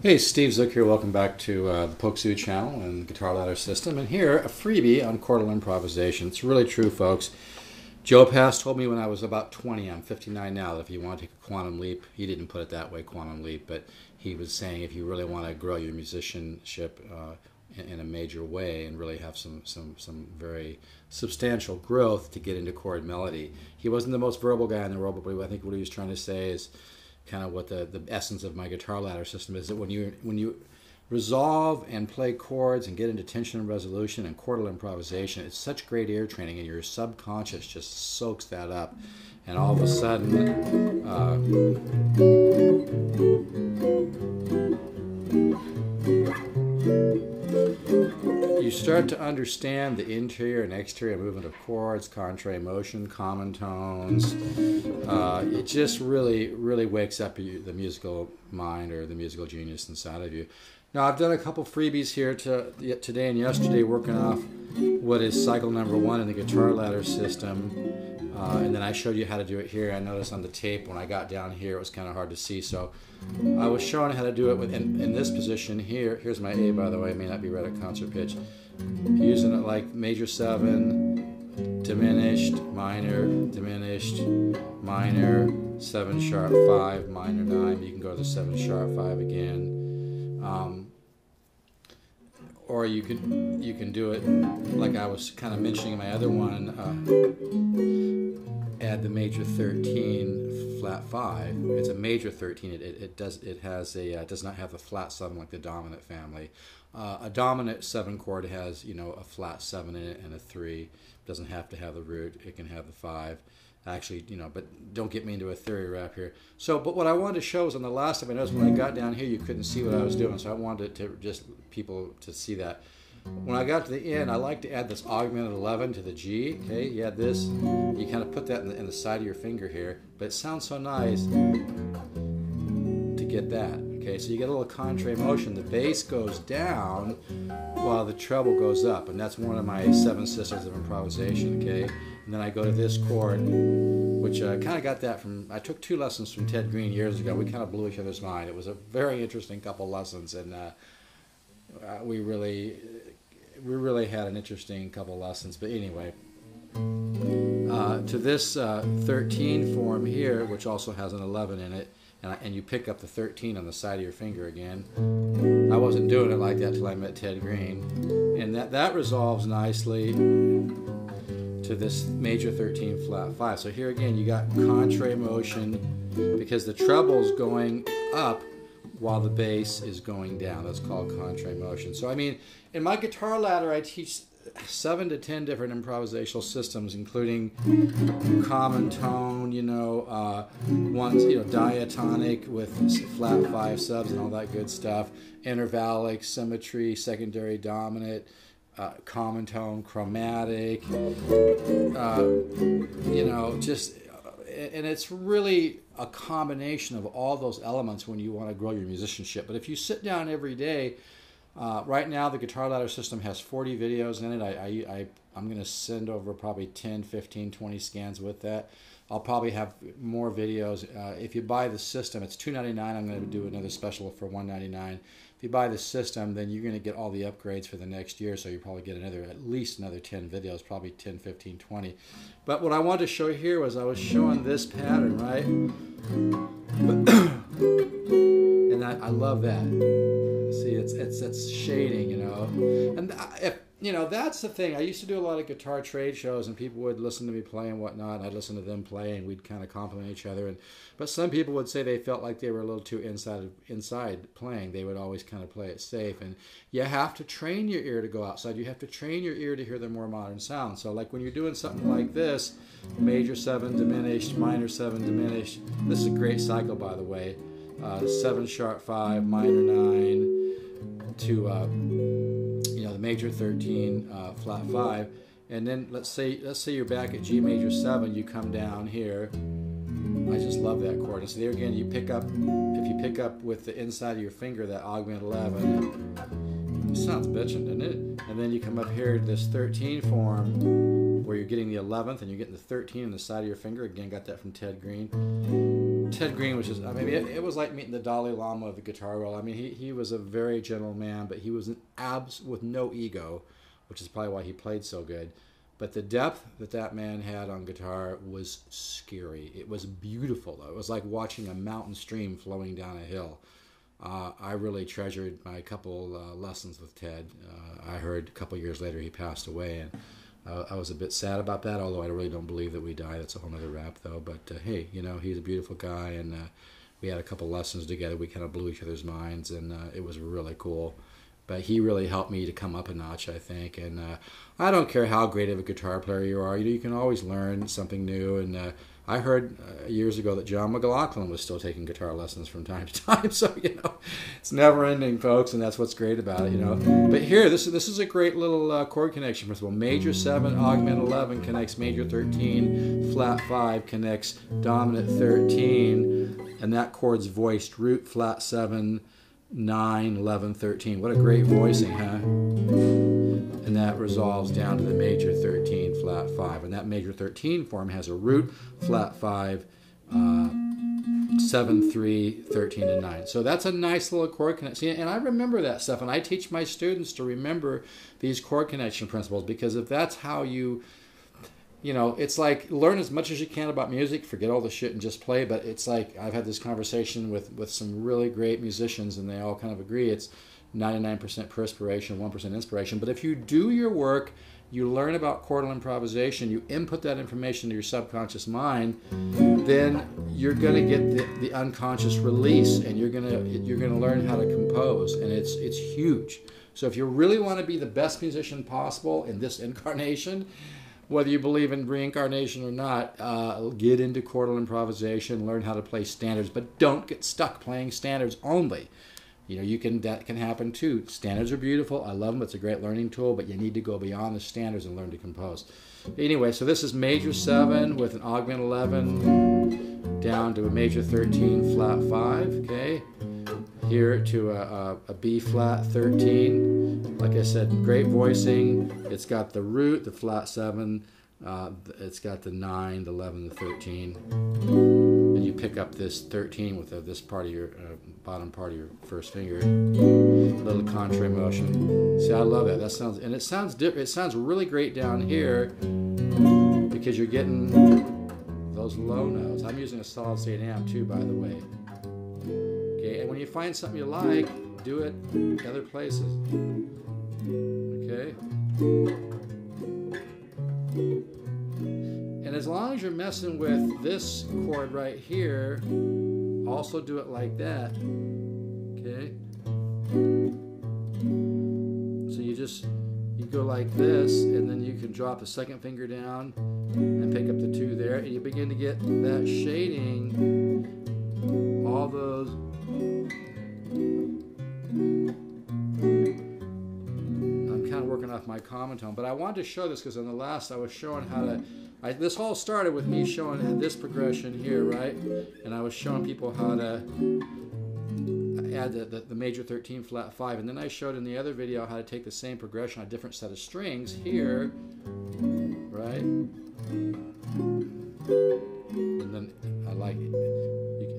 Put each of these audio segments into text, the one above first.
Hey, Steve Zook here. Welcome back to the Pokesoo channel and Guitar Ladder System. And here, a freebie on chordal improvisation. It's really true, folks. Joe Pass told me when I was about 20, I'm 59 now, that if you want to take a quantum leap, he didn't put it that way, quantum leap, but he was saying if you really want to grow your musicianship in a major way and really have some very substantial growth to get into chord melody. He wasn't the most verbal guy in the world, but I think what he was trying to say is kind of what the essence of my guitar ladder system is, that when you resolve and play chords and get into tension and resolution and chordal improvisation, it's such great ear training, and your subconscious just soaks that up, and all of a sudden you start to understand the interior and exterior movement of chords, contrary motion, common tones. It just really wakes up the musical mind or the musical genius inside of you. Now, I've done a couple freebies here today and yesterday, working off what is cycle number 1 in the guitar ladder system. And then I showed you how to do it here. I noticed on the tape when I got down here it was kind of hard to see, so I was showing how to do it in this position here. Here's my A, by the way. It may not be right at concert pitch. Using it like major 7, diminished, minor, diminished, minor, 7 sharp 5, minor 9. You can go to the 7 sharp 5 again. Or you can do it like I was kind of mentioning in my other one. Add the major 13 flat 5. It's a major 13. It does not have a flat 7 like the dominant family. A dominant 7 chord has a flat 7 in it and a 3. It doesn't have to have the root. It can have the 5. Actually, but don't get me into a theory rap here. So, but what I wanted to show is on the last time, I noticed when I got down here, you couldn't see what I was doing, so I wanted to just people to see that. When I got to the end, I like to add this augmented 11 to the G. Okay, you add this, you kind of put that in the side of your finger here, but it sounds so nice to get that. Okay, so you get a little contrary motion. The bass goes down while the treble goes up, and that's one of my 7 sisters of improvisation. Okay, and then I go to this chord, which I kind of got that from, I took 2 lessons from Ted Greene years ago. We kind of blew each other's mind. It was a very interesting couple lessons, and we really had an interesting couple lessons. But anyway, to this 13 form here, which also has an 11 in it, and you pick up the 13 on the side of your finger again. I wasn't doing it like that till I met Ted Greene, and that resolves nicely to this major 13 flat 5. So here again, you got contrary motion because the treble's going up while the bass is going down. That's called contrary motion. So I mean, in my guitar ladder, I teach 7 to 10 different improvisational systems, including common tone, ones, diatonic with flat 5 subs and all that good stuff, intervallic, symmetry, secondary dominant, common tone, chromatic, and it's really a combination of all those elements when you want to grow your musicianship. But if you sit down every day, right now the Guitar Ladder System has 40 videos in it. I'm going to send over probably 10, 15, 20 scans with that. I'll probably have more videos. If you buy the system, it's $2.99. I'm going to do another special for $1.99. If you buy the system, then you're going to get all the upgrades for the next year, so you probably get at least another 10 videos, probably 10, 15, 20. But what I wanted to show here was I was showing this pattern, right? And I love that. See, it's shading, and that's the thing. I used to do a lot of guitar trade shows, and people would listen to me play and whatnot, and I'd listen to them play, and we'd kind of compliment each other. But some people would say they felt like they were a little too inside playing. They would always kind of play it safe, and you have to train your ear to go outside. You have to train your ear to hear the more modern sound. So like when you're doing something like this, major 7 diminished, minor 7 diminished. This is a great cycle, by the way. 7 sharp 5, minor 9 to the major 13 flat 5, and then let's say you're back at G major 7. You come down here. I just love that chord. And so there again, if you pick up with the inside of your finger that augment 11, it sounds bitchin', doesn't it? And then you come up here to this 13 form where you're getting the 11th and you're getting the 13 on the side of your finger. Again, got that from Ted Greene. Ted Greene was just, I mean, it was like meeting the Dalai Lama of the guitar world. I mean, he was a very gentle man, but he was an abs with no ego, which is probably why he played so good. But the depth that man had on guitar was scary. It was beautiful, though. It was like watching a mountain stream flowing down a hill. I really treasured my couple lessons with Ted. I heard a couple years later he passed away, and I was a bit sad about that, although I really don't believe that we died. That's a whole other rap, though. But hey, you know, he's a beautiful guy, and we had a couple lessons together. We kind of blew each other's minds, and it was really cool. But he really helped me to come up a notch, I think. And I don't care how great of a guitar player you are. You can always learn something new. And I heard years ago that John McLaughlin was still taking guitar lessons from time to time. So, you know, it's never ending, folks, and that's what's great about it, you know. But here, this is a great little chord connection principle. Major 7, augment 11 connects major 13, flat 5 connects dominant 13, and that chord's voiced root, flat 7, 9, 11, 13. What a great voicing, huh? And that resolves down to the major 13, flat 5. And that major 13 form has a root, flat 5, 7, 3, 13, and 9. So that's a nice little chord connection. And I remember that stuff. And I teach my students to remember these chord connection principles, because if that's how you know, it's like learn as much as you can about music, forget all the shit and just play. But it's like I've had this conversation with some really great musicians, and they all kind of agree it's 99% perspiration, 1% inspiration. But if you do your work, you learn about chordal improvisation, you input that information into your subconscious mind, then you're going to get the unconscious release, and you're going to learn how to compose, and it's huge. So if you really want to be the best musician possible in this incarnation, whether you believe in reincarnation or not, get into chordal improvisation, learn how to play standards, but don't get stuck playing standards only. You know, that can happen too. Standards are beautiful. I love them. It's a great learning tool, but you need to go beyond the standards and learn to compose. Anyway, so this is major 7 with an augment 11 down to a major 13 flat 5, okay? Here to a B flat 13. Like I said, great voicing. It's got the root, the flat 7. It's got the 9, the 11, the 13. And you pick up this 13 with this part of your bottom part of your first finger. Little contra motion. See, I love that. That sounds, and it sounds different. It sounds really great down here because you're getting those low notes. I'm using a solid state amp too, by the way. Okay, and when you find something you like, do it other places. Okay? And as long as you're messing with this chord right here, also do it like that. Okay? So you go like this, and then you can drop the second finger down and pick up the 2 there, and you begin to get that shading, all those. I'm kind of working off my common tone, but I wanted to show this because in the last I was showing how to, this all started with me showing this progression here, right? And I was showing people how to add the major 13 flat 5, and then I showed in the other video how to take the same progression on a different set of strings here, right? And then I like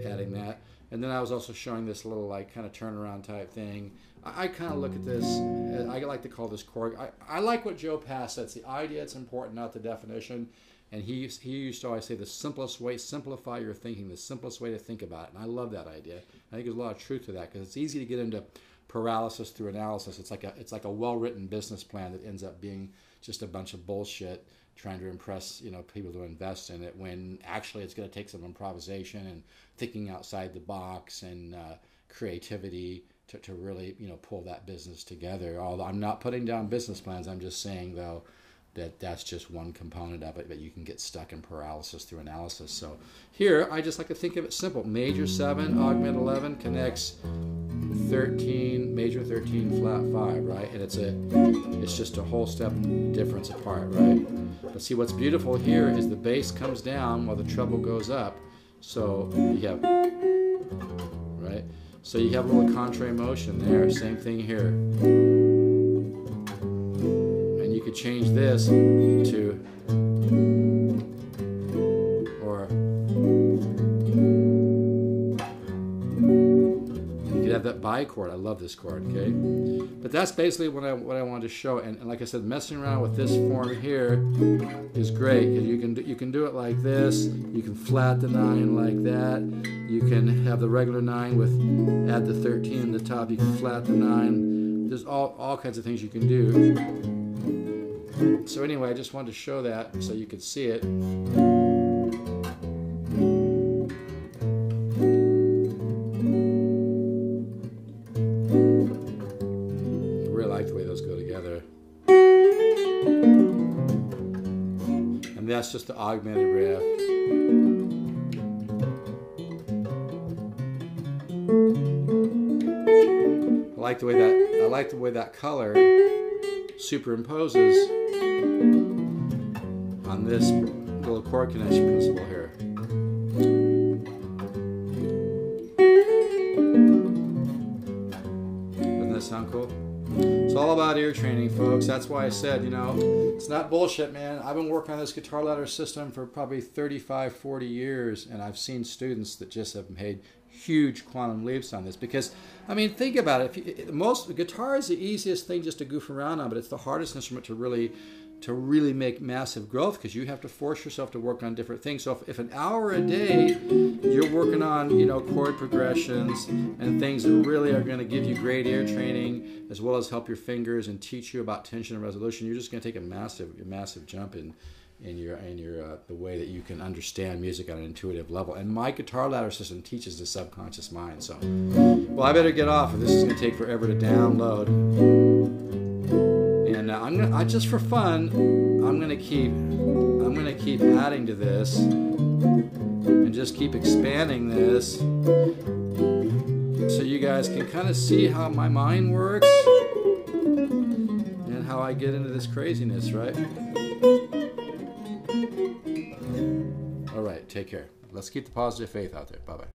adding that. And then I was also showing this little like kind of turnaround type thing. I kind of look at this, I like to call this chord. I like what Joe Pass said. It's the idea, it's important, not the definition. And he used to always say the simplest way, simplify your thinking, the simplest way to think about it. And I love that idea. I think there's a lot of truth to that because it's easy to get into paralysis through analysis. It's like a well-written business plan that ends up being just a bunch of bullshit trying to impress, you know, people to invest in it, when actually it's going to take some improvisation and thinking outside the box and creativity to really, you know, pull that business together. Although I'm not putting down business plans, I'm just saying though that's just one component of it, but you can get stuck in paralysis through analysis. So here I just like to think of it simple. Major 7, augment 11 connects 13, major 13, flat 5, right? And it's just a whole step difference apart, right? But see, what's beautiful here is the bass comes down while the treble goes up. So you have, right? So you have a little contra motion there. Same thing here. And you could change this to, or I chord. I love this chord, okay? But that's basically what I wanted to show. And like I said, messing around with this form here is great, because you can do it like this. You can flat the 9 like that. You can have the regular 9 with add the 13 in the top. You can flat the 9. There's all kinds of things you can do. So anyway, I just wanted to show that so you could see it. That's just the augmented riff. I like the way that color superimposes on this little chord connection principle here. Doesn't that sound cool? It's all about ear training, folks. That's why I said, you know, it's not bullshit, man. I've been working on this guitar ladder system for probably 35, 40 years, and I've seen students that just have made huge quantum leaps on this. Because, I mean, think about it. Guitar is the easiest thing just to goof around on, but it's the hardest instrument to really make massive growth, because you have to force yourself to work on different things. So if an hour a day you're working on, you know, chord progressions and things that really are going to give you great ear training, as well as help your fingers and teach you about tension and resolution, you're just going to take a massive jump in the way that you can understand music on an intuitive level. And my guitar ladder system teaches the subconscious mind. So, well, I better get off, or this is going to take forever to download. And I just for fun, I'm gonna keep adding to this and just keep expanding this, so you guys can kind of see how my mind works and how I get into this craziness, right? All right, take care. Let's keep the positive faith out there. Bye-bye.